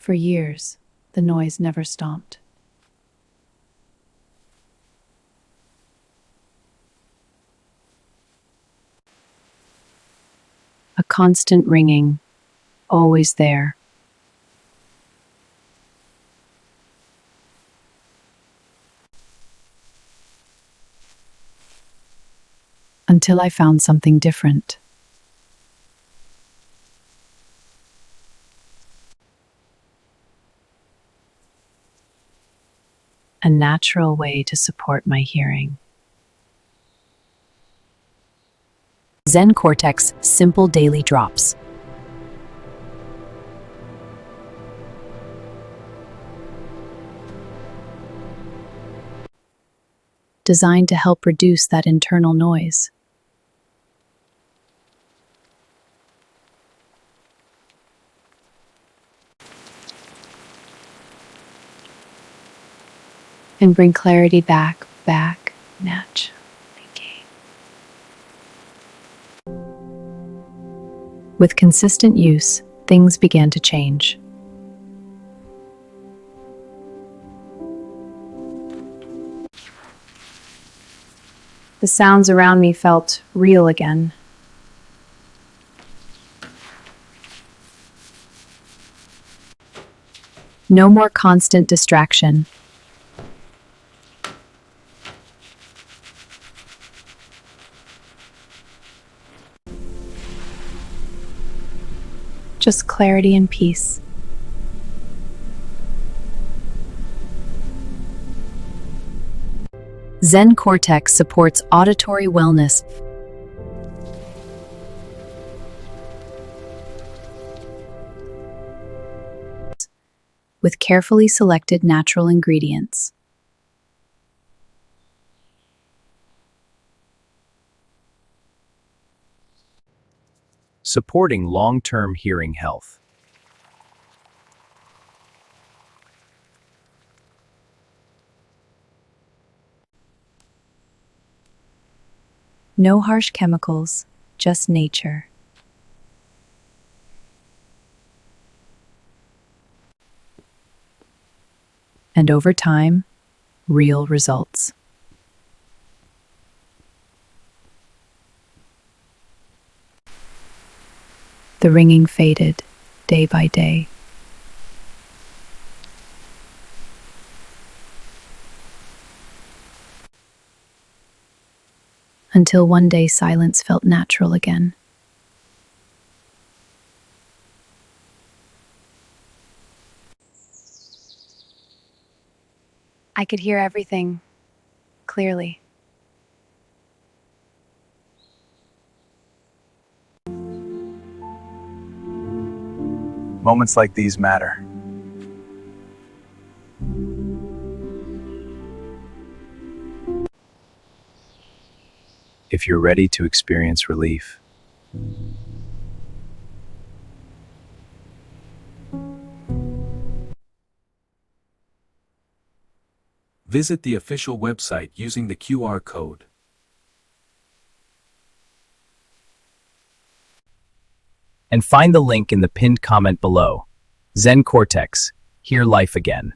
For years, the noise never stopped. A constant ringing, always there. Until I found something different. A natural way to support my hearing. ZenCortex Simple Daily Drops. Designed to help reduce that internal noise. And bring clarity back, naturally. With consistent use, things began to change. The sounds around me felt real again. No more constant distraction. Just clarity and peace. ZenCortex supports auditory wellness. With carefully selected natural ingredients. Supporting long-term hearing health. No harsh chemicals, just nature. And over time, real results. The ringing faded, day by day. Until one day silence felt natural again. I could hear everything clearly. Moments like these matter. If you're ready to experience relief, visit the official website using the QR code. And find the link in the pinned comment below. ZenCortex, hear life again.